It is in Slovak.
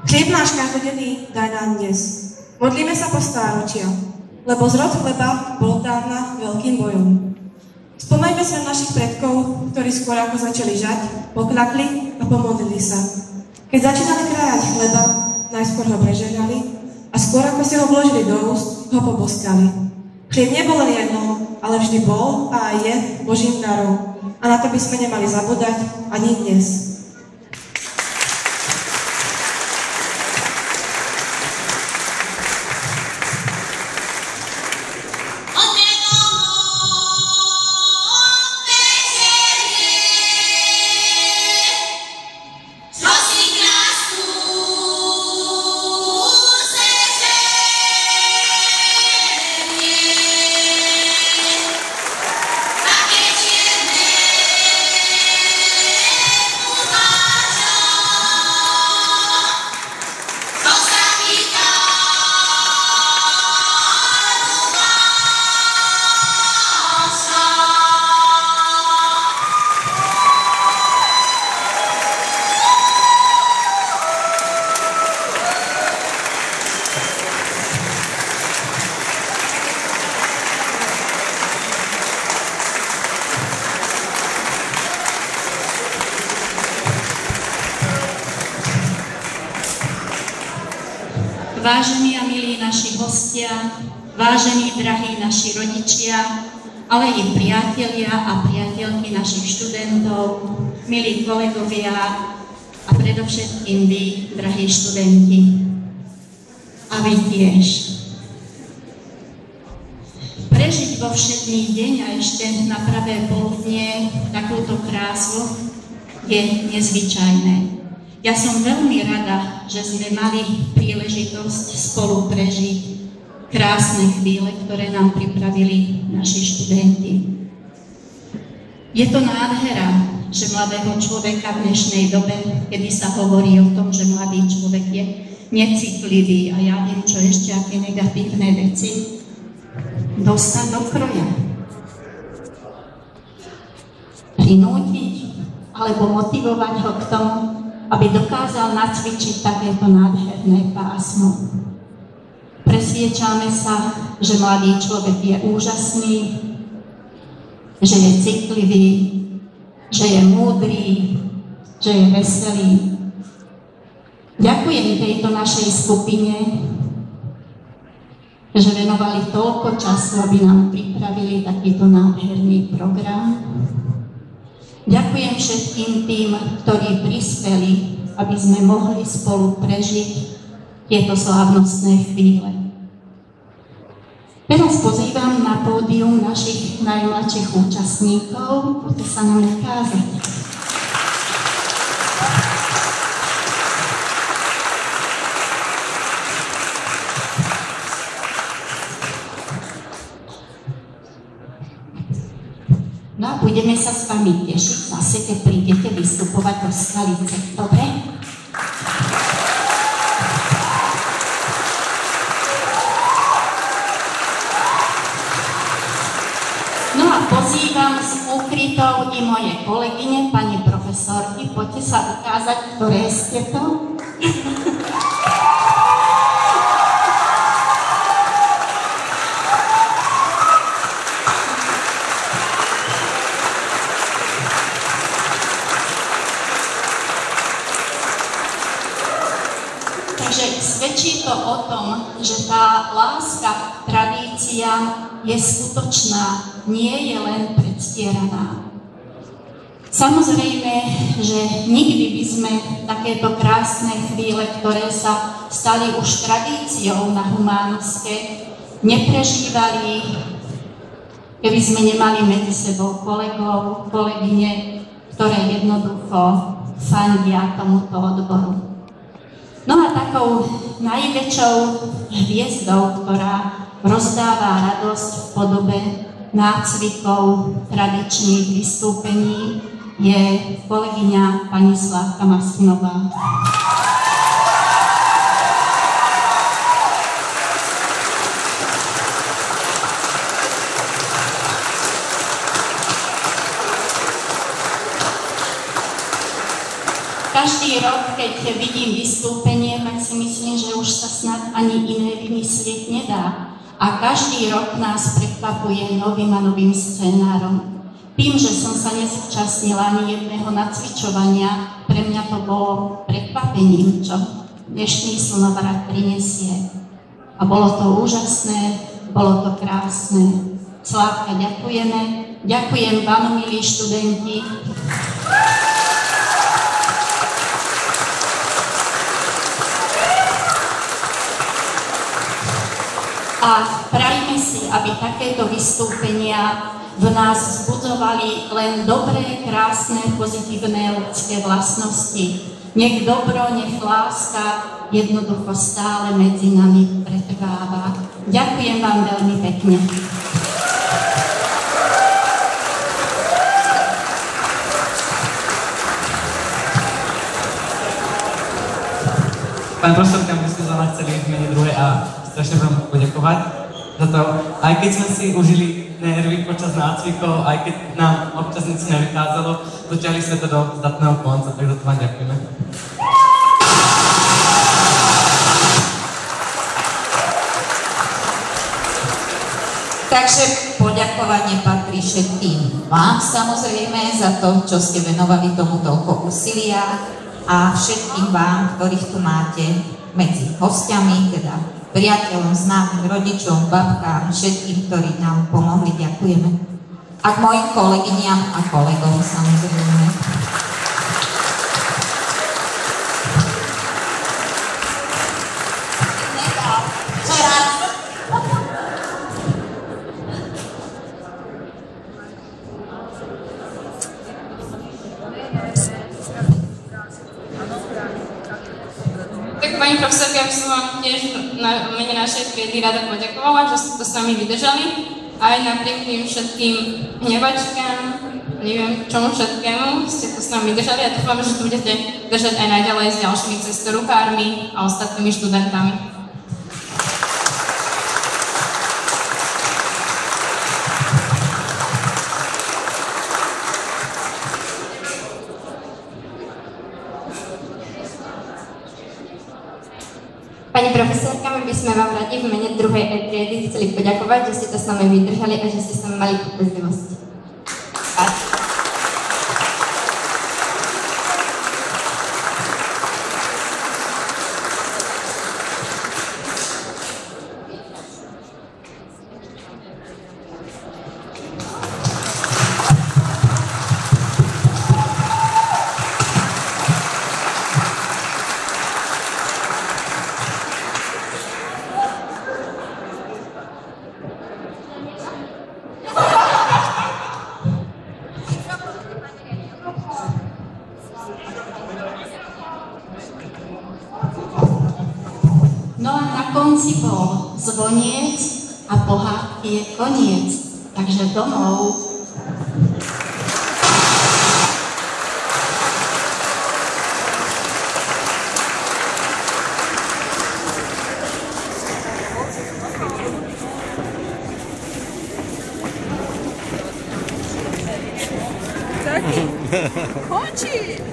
Chlieb náš každodenný daj nám dnes. Modlíme sa po stáročia, lebo zrod chleba bol dávna veľkým bojom. Spomeňme sa na našich predkov, ktorí skôr ako začali žať, poklakli a pomodlili sa. Keď začínali krájať chleba, najskôr ho prežehnali a skôr ako si ho vložili do úst, ho poboskali. Chlieb nebol len jednou, ale vždy bol a aj je Božím darom. A na to by sme nemali zabúdať ani dnes. Vážení a milí naši hostia, vážení drahí naši rodičia, ale i priatelia a priateľky našich študentov, milí kolegovia a predovšetkým vy, drahí študenti. A vy tiež. Prežiť vo všedný deň a ešte na pravé poludnie takúto krásu je nezvyčajné. Ja som veľmi rada, že sme mali príležitosť spolu prežiť krásne chvíle, ktoré nám pripravili naši študenti. Je to nádhera, že mladého človeka v dnešnej dobe, kedy sa hovorí o tom, že mladý človek je necitlivý a ja viem, čo ešte aké negatívne veci, dostať do kroja. Prinútiť alebo motivovať ho k tomu, aby dokázal nacvičiť takéto nádherné pásmo. Presviečame sa, že mladý človek je úžasný, že je citlivý, že je múdry, že je veselý. Ďakujem tejto našej skupine, že venovali toľko času, aby nám pripravili takýto nádherný program. Ďakujem všetkým tým, ktorí prispeli, aby sme mohli spolu prežiť tieto slávnostné chvíle. Teraz pozývam na pódium našich najmladších účastníkov. Poďte sa nám ukázať. No a budeme sa s vami tešiť zase, keď prídete vystupovať do Skalice. Dobre? No a pozývam s úkrytou i moje kolegyne, pani profesorky. Poďte sa ukázať, ktoré ste to. Svedčí to o tom, že tá láska k tradíciám je skutočná, nie je len predstieraná. Samozrejme, že nikdy by sme takéto krásne chvíle, ktoré sa stali už tradíciou na Humánovske, neprežívali, keby sme nemali medzi sebou kolegov, kolegyne, ktoré jednoducho fandia tomuto odboru. No a takou najväčšou hviezdou, ktorá rozdáva radosť v podobe nácvikov tradičných vystúpení, je kolegyňa pani Slávka Maskunová. Každý rok, keď keď vidím vystúpenie, tak si myslím, že už sa snad ani iné vymyslieť nedá. A každý rok nás prekvapuje novým a novým scénárom. Tým, že som sa nezúčastnila ani jedného nacvičovania, pre mňa to bolo prekvapením, čo dnešný slnovrat prinesie. A bolo to úžasné, bolo to krásne. Slávka, ďakujeme. Ďakujem vám, milí študenti. A prajme si, aby takéto vystúpenia v nás vzbudzovali len dobré, krásne, pozitívne ľudské vlastnosti. Nech dobro, nech láska jednoducho stále medzi nami pretrváva. Ďakujem vám veľmi pekne. Pán profesorka, my sme sa chceli v mene druhej a strašne vám poďakovať za to, aj keď sme si užili nervy počas nácvikov, aj keď nám občas nič nevychádzalo, dotiahli sme to do zdatného konca, tak za to vám ďakujeme. Takže poďakovanie patrí všetkým vám samozrejme za to, čo ste venovali tomu toľko úsilia, a všetkým vám, ktorých tu máte medzi hostiami, teda priateľom, známym, rodičom, babkám, všetkým, ktorí nám pomohli, ďakujeme. A k mojim kolegyniam a kolegom samozrejme. Pani profesorka, ja by som vám tiež na mene našej triedy rada poďakovala, že ste to s nami vydržali. Aj napriek tým všetkým hnevačkám, neviem čomu všetkému, ste to s nami vydržali a dúfam, že to budete držať aj naďalej s ďalšími cestorukármi a ostatnými študentami. Pani profesorka, my by sme vám radi v mene druhej triedy chceli poďakovať, že ste to s nami vydržali a že ste s nami mali trpezlivosť. No a na konci bol zvoniec a pohádky je koniec, takže domov. Končí!